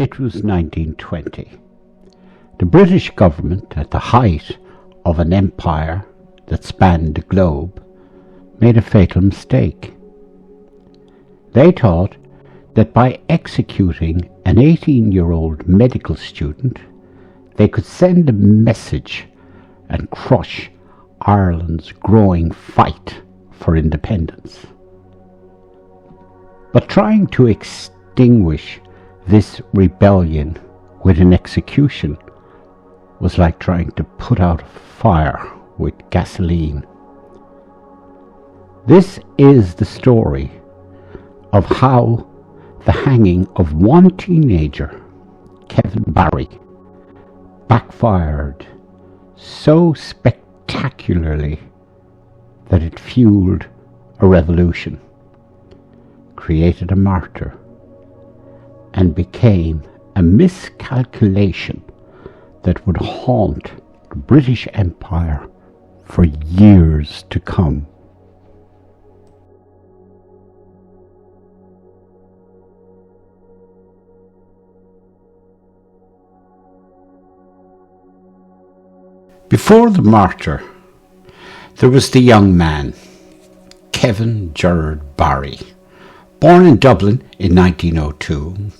It was 1920. The British government, at the height of an empire that spanned the globe, made a fatal mistake. They thought that by executing an 18-year-old medical student, they could send a message and crush Ireland's growing fight for independence. But trying to extinguish this rebellion with an execution was like trying to put out a fire with gasoline. This is the story of how the hanging of one teenager, Kevin Barry, backfired so spectacularly that it fueled a revolution, created a martyr, and became a miscalculation that would haunt the British Empire for years to come. Before the martyr, there was the young man, Kevin GERARD Barry, born in Dublin in 1902,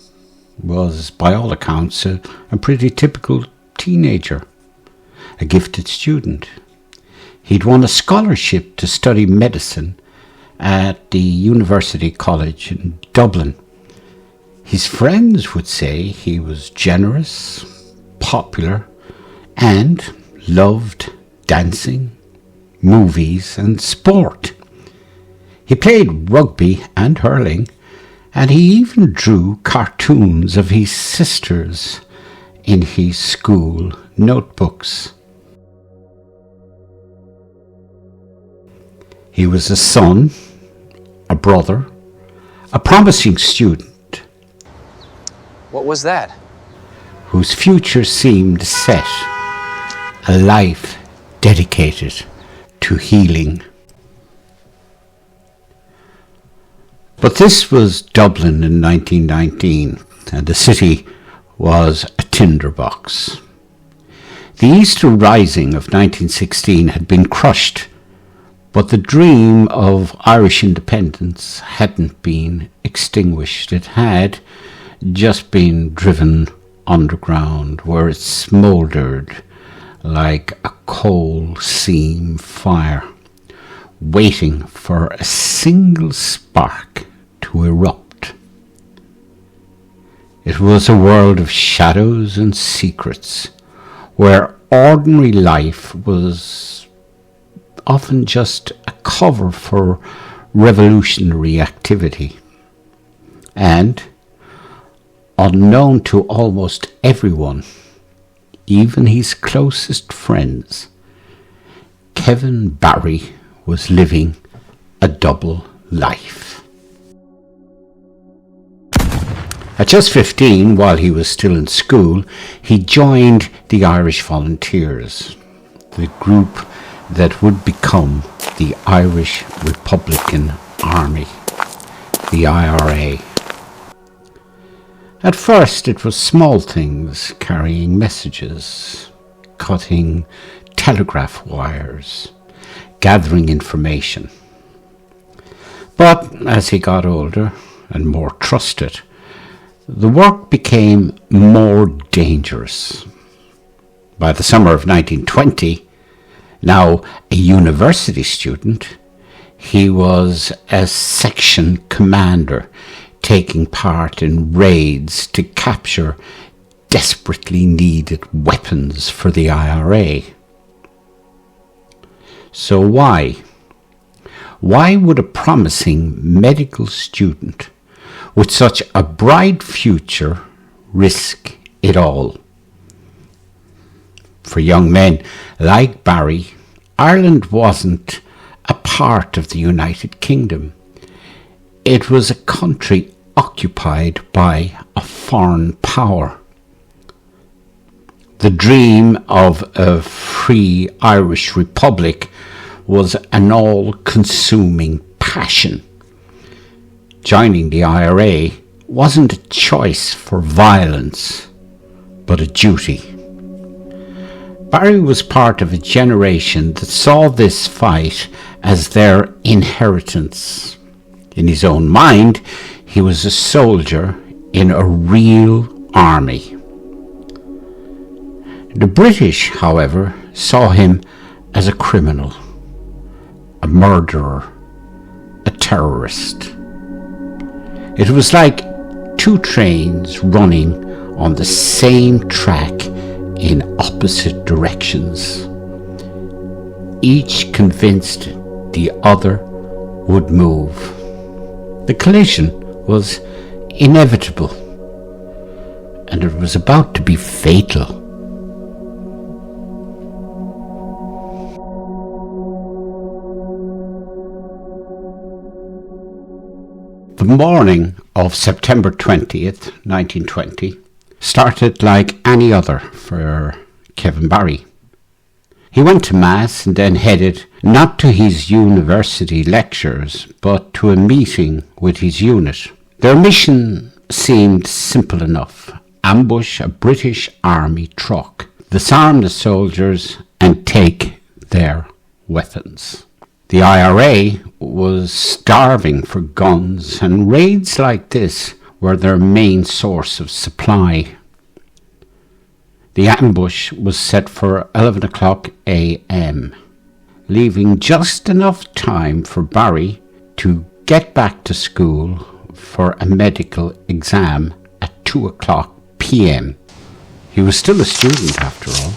was by all accounts a pretty typical teenager, a gifted student. He'd won a scholarship to study medicine at the University College in Dublin. His friends would say he was generous, popular, and loved dancing, movies and sport. He played rugby and hurling, and he even drew cartoons of his sisters in his school notebooks. He was a son, a brother, a promising student. What was that? Whose future seemed set, a life dedicated to healing. But this was Dublin in 1919, and the city was a tinderbox. The Easter Rising of 1916 had been crushed, but the dream of Irish independence hadn't been extinguished. It had just been driven underground, where it smouldered like a coal seam fire, waiting for a single spark to erupt. It was a world of shadows and secrets, where ordinary life was often just a cover for revolutionary activity. And, unknown to almost everyone, even his closest friends, Kevin Barry was living a double life. At just 15, while he was still in school, he joined the Irish Volunteers, the group that would become the Irish Republican Army, the IRA. At first it was small things, carrying messages, cutting telegraph wires, gathering information. But as he got older and more trusted, the work became more dangerous. By the summer of 1920, now a university student, he was a section commander, taking part in raids to capture desperately needed weapons for the IRA. So why? Why would a promising medical student with such a bright future risk it all? For young men like Barry, Ireland wasn't a part of the United Kingdom. It was a country occupied by a foreign power. The dream of a free Irish Republic was an all-consuming passion. Joining the IRA wasn't a choice for violence, but a duty. Barry was part of a generation that saw this fight as their inheritance. In his own mind, he was a soldier in a real army. The British, however, saw him as a criminal, a murderer, a terrorist. It was like two trains running on the same track in opposite directions, each convinced the other would move. The collision was inevitable, and it was about to be fatal. The morning of September 20th, 1920, started like any other for Kevin Barry. He went to Mass and then headed not to his university lectures, but to a meeting with his unit. Their mission seemed simple enough: ambush a British Army truck, disarm the soldiers and take their weapons. The IRA was starving for guns, and raids like this were their main source of supply. The ambush was set for 11 o'clock a.m., leaving just enough time for Barry to get back to school for a medical exam at 2 o'clock p.m. He was still a student after all.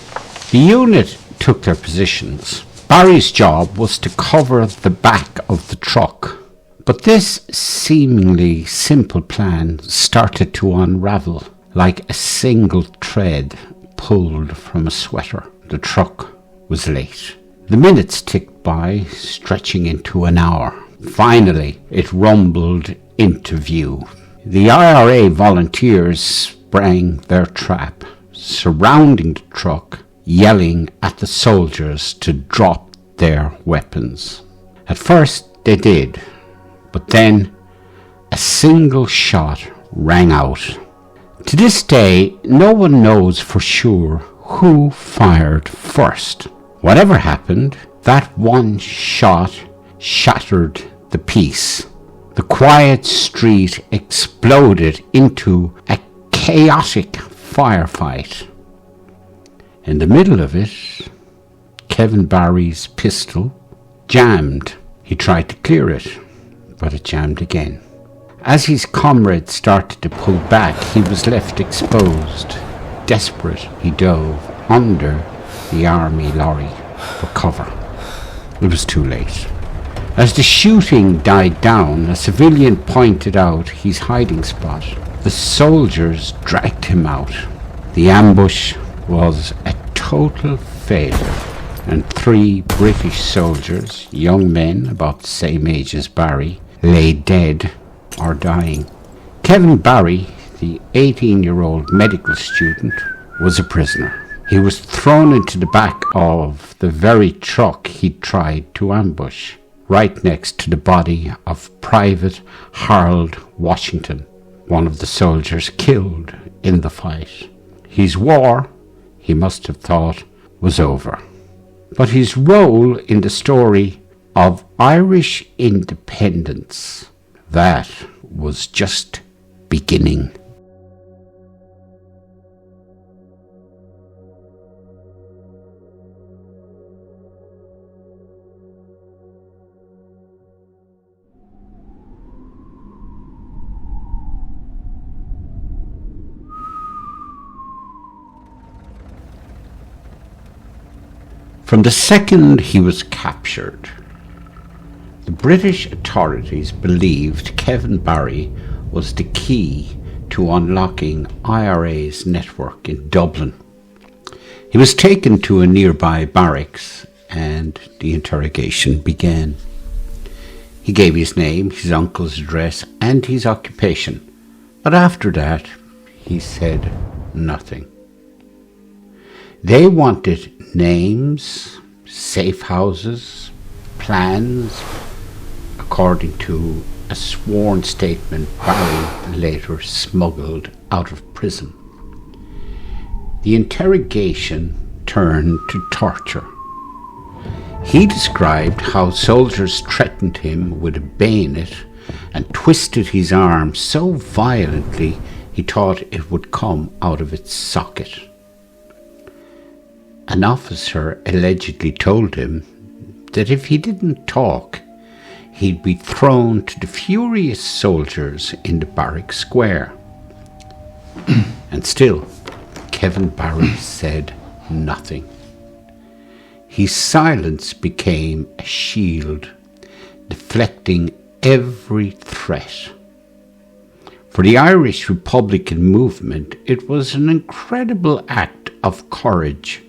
The unit took their positions. Barry's job was to cover the back of the truck, but this seemingly simple plan started to unravel like a single thread pulled from a sweater. The truck was late. The minutes ticked by, stretching into an hour. Finally, it rumbled into view. The IRA volunteers sprang their trap, surrounding the truck, yelling at the soldiers to drop their weapons. At first they did, but then a single shot rang out. To this day, no one knows for sure who fired first. Whatever happened, that one shot shattered the peace. The quiet street exploded into a chaotic firefight. In the middle of it, Kevin Barry's pistol jammed. He tried to clear it, but it jammed again. As his comrades started to pull back, he was left exposed. Desperate, he dove under the army lorry for cover. It was too late. As the shooting died down, a civilian pointed out his hiding spot. The soldiers dragged him out. The ambush was a total failure, and 3 British soldiers, young men about the same age as Barry, lay dead or dying. Kevin Barry, the 18-year-old medical student, was a prisoner. He was thrown into the back of the very truck he'd tried to ambush, right next to the body of Private Harold Washington, one of the soldiers killed in the fight. His war, he must have thought, was over. But his role in the story of Irish independence, that was just beginning. From the second he was captured, the British authorities believed Kevin Barry was the key to unlocking IRA's network in Dublin. He was taken to a nearby barracks and the interrogation began. He gave his name, his uncle's address and his occupation, but after that he said nothing. They wanted names, safe houses, plans, according to a sworn statement Barry later smuggled out of prison. The interrogation turned to torture. He described how soldiers threatened him with a bayonet and twisted his arm so violently he thought it would come out of its socket. An officer allegedly told him that if he didn't talk, he'd be thrown to the furious soldiers in the barrack square. And still, Kevin Barry said nothing. His silence became a shield, deflecting every threat. For the Irish Republican movement, it was an incredible act of courage,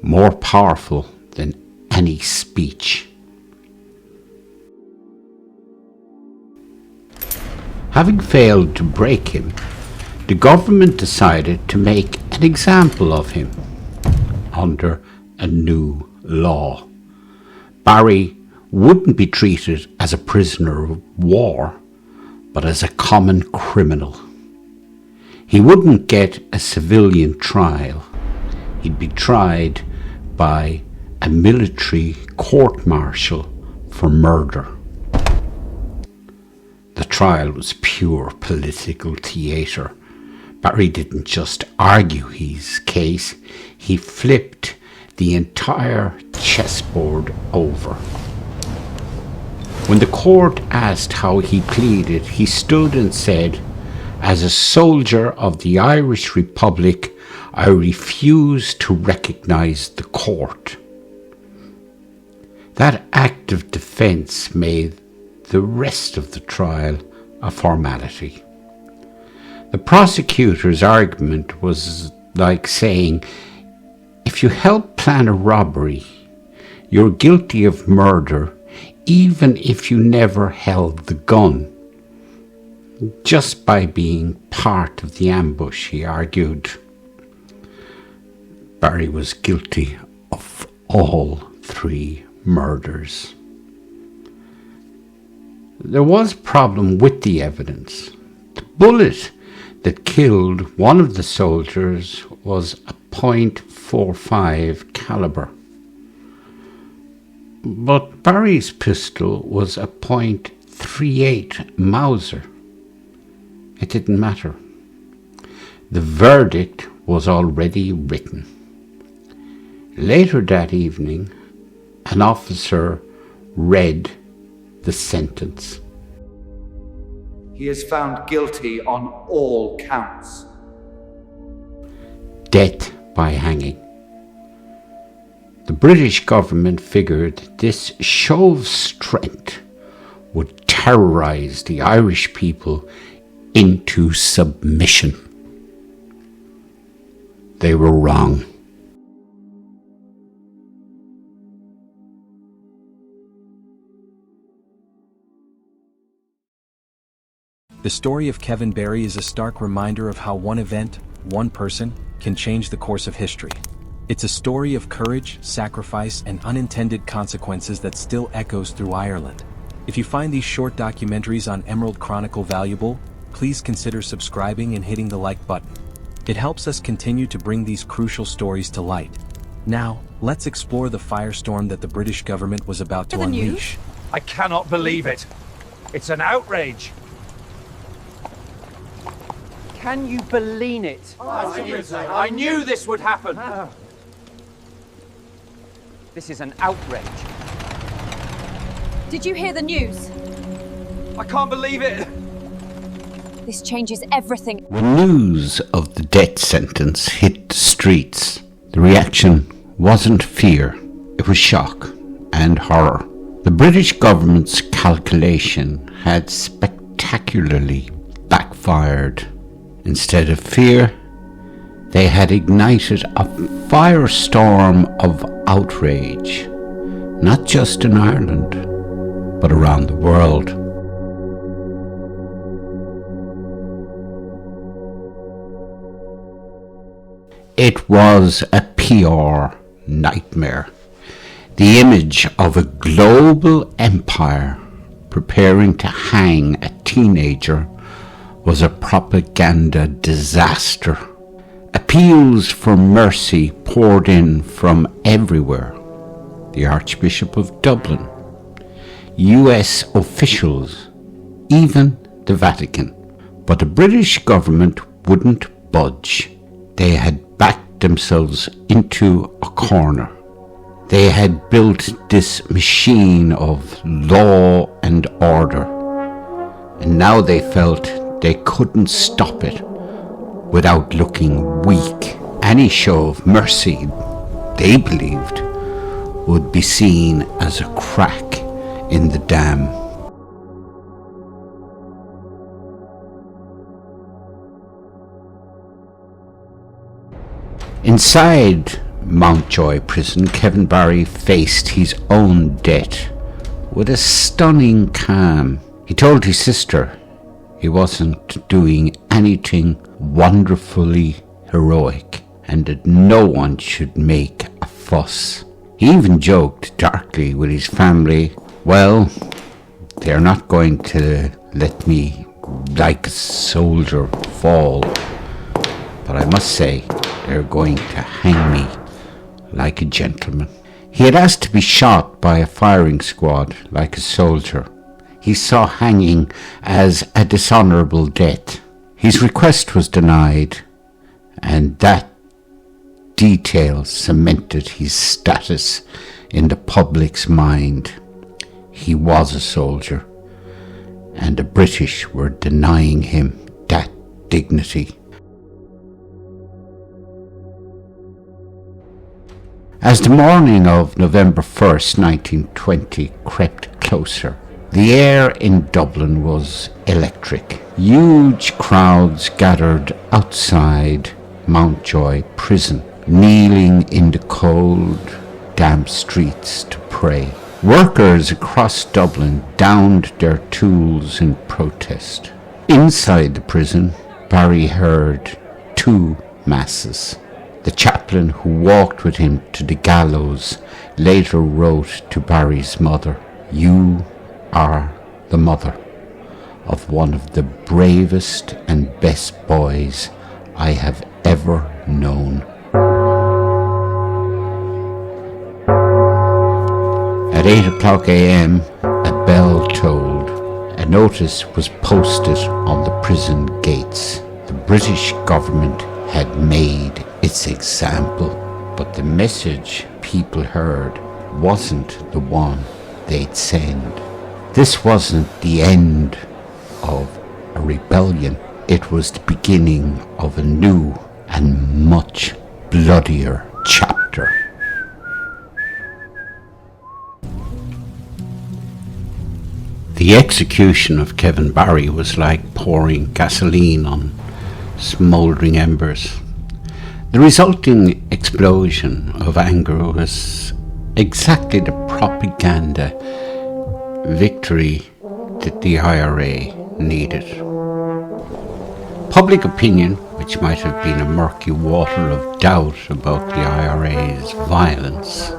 more powerful than any speech. Having failed to break him, the government decided to make an example of him under a new law. Barry wouldn't be treated as a prisoner of war, but as a common criminal. He wouldn't get a civilian trial. He'd be tried by a military court-martial for murder. The trial was pure political theatre. Barry didn't just argue his case, he flipped the entire chessboard over. When the court asked how he pleaded, he stood and said, "As a soldier of the Irish Republic, I refuse to recognize the court." That act of defense made the rest of the trial a formality. The prosecutor's argument was like saying, if you help plan a robbery, you're guilty of murder even if you never held the gun. Just by being part of the ambush, he argued. Barry was guilty of all three murders. There was a problem with the evidence. The bullet that killed one of the soldiers was a .45 caliber. But Barry's pistol was a .38 Mauser. It didn't matter. The verdict was already written. Later that evening, an officer read the sentence. He is found guilty on all counts. Death by hanging. The British government figured this show of strength would terrorize the Irish people into submission. They were wrong. The story of Kevin Barry is a stark reminder of how one event, one person, can change the course of history. It's a story of courage, sacrifice, and unintended consequences that still echoes through Ireland. If you find these short documentaries on Emerald Chronicle valuable, please consider subscribing and hitting the like button. It helps us continue to bring these crucial stories to light. Now, let's explore the firestorm that the British government was about to unleash. I cannot believe it. It's an outrage. Can you believe it? I knew this would happen. This is an outrage. Did you hear the news? I can't believe it. This changes everything. When news of the death sentence hit the streets, the reaction wasn't fear, it was shock and horror. The British government's calculation had spectacularly backfired. Instead of fear, they had ignited a firestorm of outrage, not just in Ireland, but around the world. It was a PR nightmare. The image of a global empire preparing to hang a teenager was a propaganda disaster. Appeals for mercy poured in from everywhere. The Archbishop of Dublin, US officials, even the Vatican. But the British government wouldn't budge. They had backed themselves into a corner. They had built this machine of law and order, and now they felt they couldn't stop it without looking weak. Any show of mercy, they believed, would be seen as a crack in the dam. Inside Mountjoy prison, Kevin Barry faced his own death with a stunning calm. He told his sister he wasn't doing anything wonderfully heroic and that no one should make a fuss. He even joked darkly with his family, well, they're not going to let me like a soldier fall, but I must say they're going to hang me like a gentleman. He had asked to be shot by a firing squad like a soldier. He saw hanging as a dishonourable death. His request was denied, and that detail cemented his status in the public's mind. He was a soldier, and the British were denying him that dignity. As the morning of November 1st, 1920 crept closer, the air in Dublin was electric. Huge crowds gathered outside Mountjoy prison, kneeling in the cold, damp streets to pray. Workers across Dublin downed their tools in protest. Inside the prison, Barry heard 2 masses. The chaplain who walked with him to the gallows later wrote to Barry's mother, "You are the mother of one of the bravest and best boys I have ever known." At 8 a.m, a bell tolled. A notice was posted on the prison gates. The British government had made its example, but the message people heard wasn't the one they'd send. This wasn't the end of a rebellion. It was the beginning of a new and much bloodier chapter. The execution of Kevin Barry was like pouring gasoline on smouldering embers. The resulting explosion of anger was exactly the propaganda victory that the IRA needed. Public opinion, which might have been a murky water of doubt about the IRA's violence,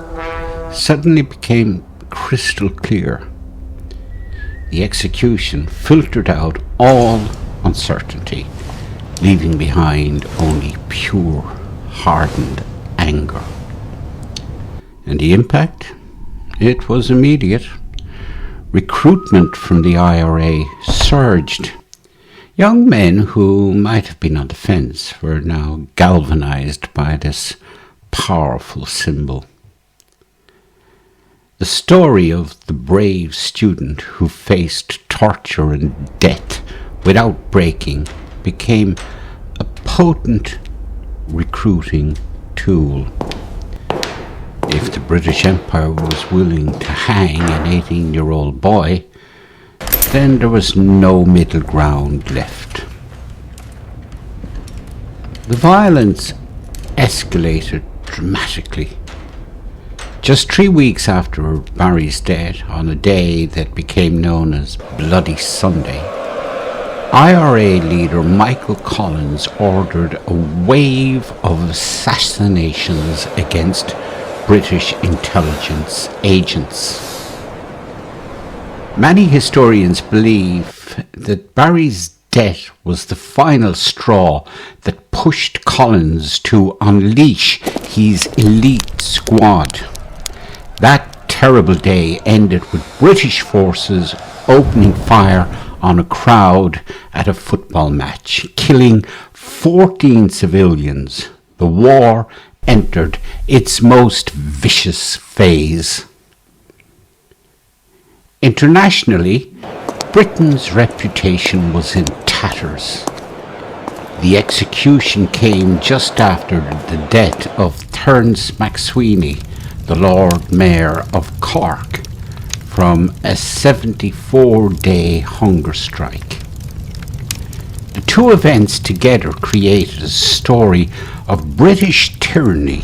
suddenly became crystal clear. The execution filtered out all uncertainty, leaving behind only pure, hardened anger. And the impact? It was immediate. Recruitment from the IRA surged. Young men who might have been on the fence were now galvanized by this powerful symbol. The story of the brave student who faced torture and death without breaking became a potent recruiting tool. If the British Empire was willing to hang an 18-year-old boy, then there was no middle ground left. The violence escalated dramatically. Just 3 weeks after Barry's death, on a day that became known as Bloody Sunday, IRA leader Michael Collins ordered a wave of assassinations against British intelligence agents. Many historians believe that Barry's death was the final straw that pushed Collins to unleash his elite squad. That terrible day ended with British forces opening fire on a crowd at a football match, killing 14 civilians. The war entered its most vicious phase. Internationally, Britain's reputation was in tatters. The execution came just after the death of Terence MacSweeney, the Lord Mayor of Cork, from a 74-day hunger strike. The two events together created a story of British tyranny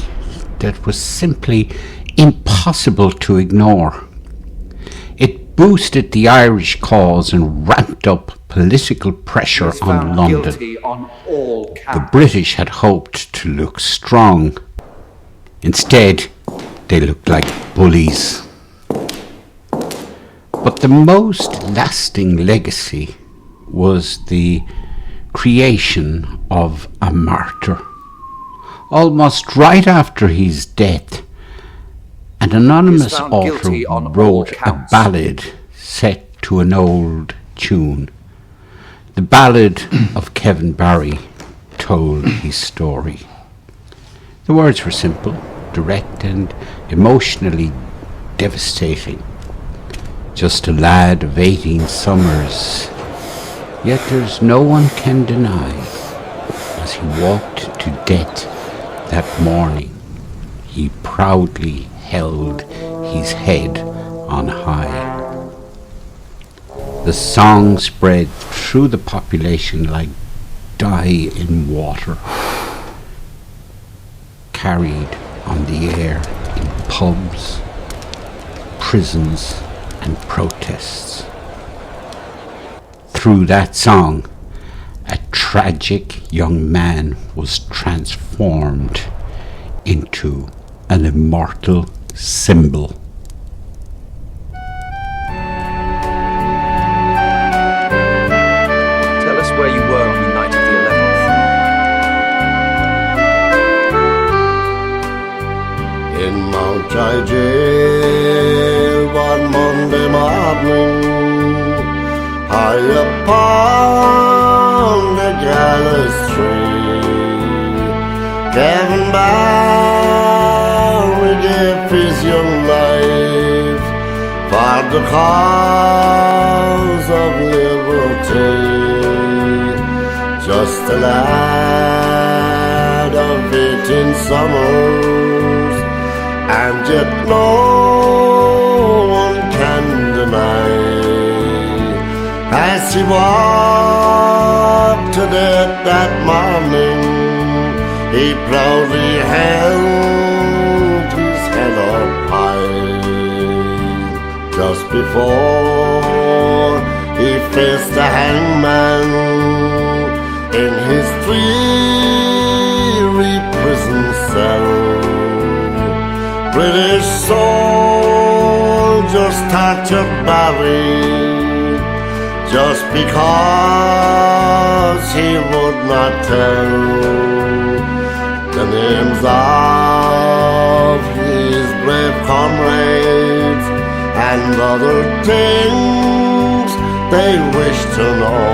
that was simply impossible to ignore. It boosted the Irish cause and ramped up political pressure on London. The British had hoped to look strong. Instead, they looked like bullies. But the most lasting legacy was the creation of a martyr. Almost right after his death, an anonymous author wrote a ballad set to an old tune. The Ballad of Kevin Barry told his story. The words were simple, direct and emotionally devastating. Just a lad of 18 summers, yet there's no one can deny, as he walked to death that morning, he proudly held his head on high. The song spread through the population like dye in water, carried on the air in pubs, prisons and protests. Through that song, a tragic young man was transformed into an immortal symbol. Tell us where you were on the night of the 11th. In Mount Jail one Monday morning, high upon the gallows tree, Kevin Barry gave his young life for the cause of liberty. Just a lad of 18 summers, and yet no one can deny, as he walked to death that morning, he proudly held his head up high. Just before he faced the hangman in his dreary prison cell, British soldiers tortured Barry just because he would not tell the names of his brave comrades and other things they wish to know.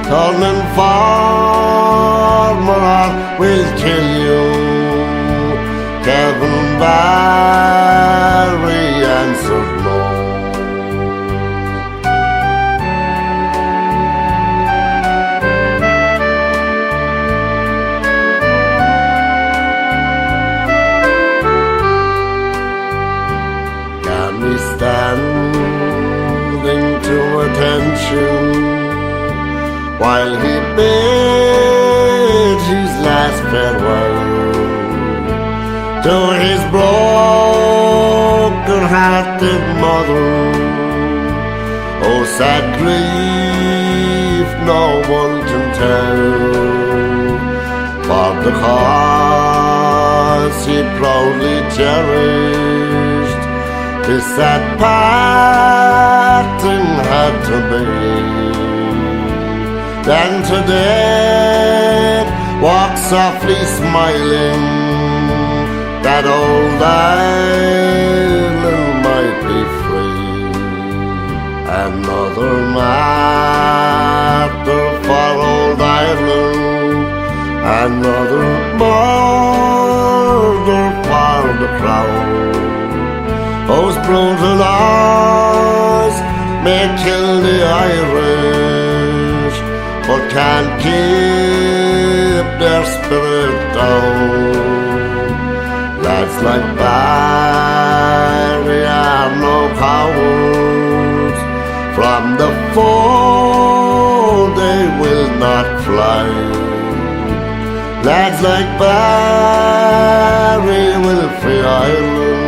Turn and farmer, I will kill you. Kevin Barry answered no. Got me standing to attention while he bade his last farewell to his broken-hearted mother. Oh, sad grief no one can tell, for the cause he proudly cherished this sad parting had to be. Then today, walk softly smiling, that old island might be free. Another martyr for old Ireland, another murder for the crown. Those brutal laws may kill the Irish, but can't keep their spirit down. Lads like Barry are no cowards, from the foe they will not fly. Lads like Barry will free Ireland,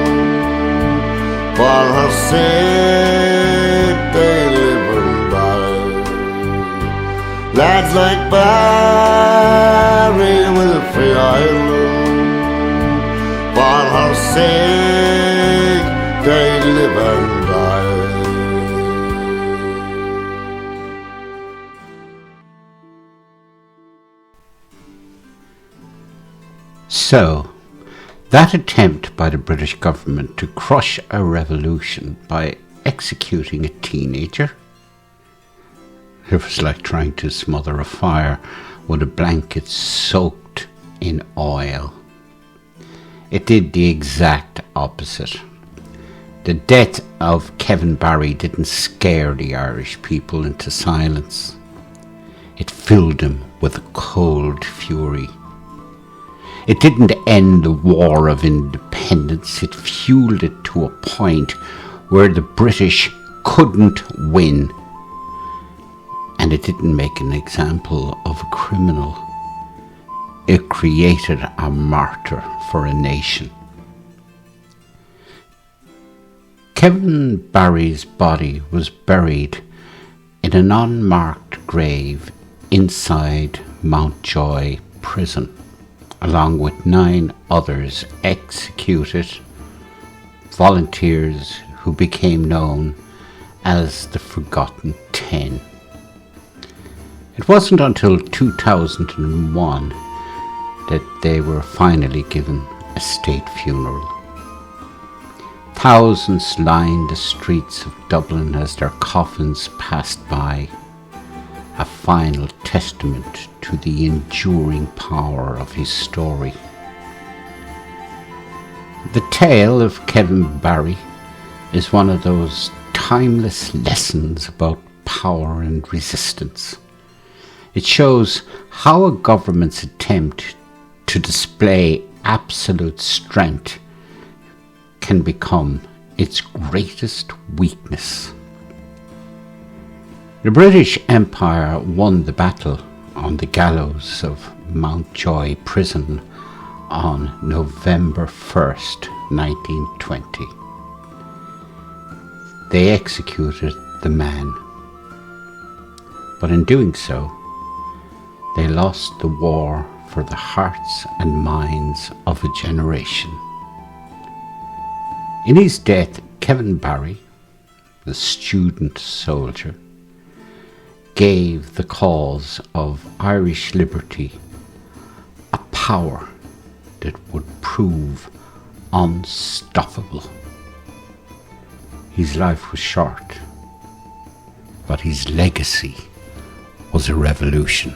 for her sake they live and die. Lads like Barry will free Ireland, for her sake they live and die. So, that attempt by the British government to crush a revolution by executing a teenager, it was like trying to smother a fire with a blanket soaked in oil. It did the exact opposite. The death of Kevin Barry didn't scare the Irish people into silence. It filled them with a cold fury. It didn't end the war of independence. It fueled it to a point where the British couldn't win. And it didn't make an example of a criminal. It created a martyr for a nation. Kevin Barry's body was buried in an unmarked grave inside Mountjoy prison, along with 9 others executed, volunteers who became known as the Forgotten 10. It wasn't until 2001 that they were finally given a state funeral. Thousands lined the streets of Dublin as their coffins passed by, a final testament to the enduring power of his story. The tale of Kevin Barry is one of those timeless lessons about power and resistance. It shows how a government's attempt to display absolute strength can become its greatest weakness. The British Empire won the battle on the gallows of Mountjoy prison on November 1st, 1920. They executed the man, but in doing so, they lost the war for the hearts and minds of a generation. In his death, Kevin Barry, the student soldier, gave the cause of Irish liberty a power that would prove unstoppable. His life was short, but his legacy was a revolution.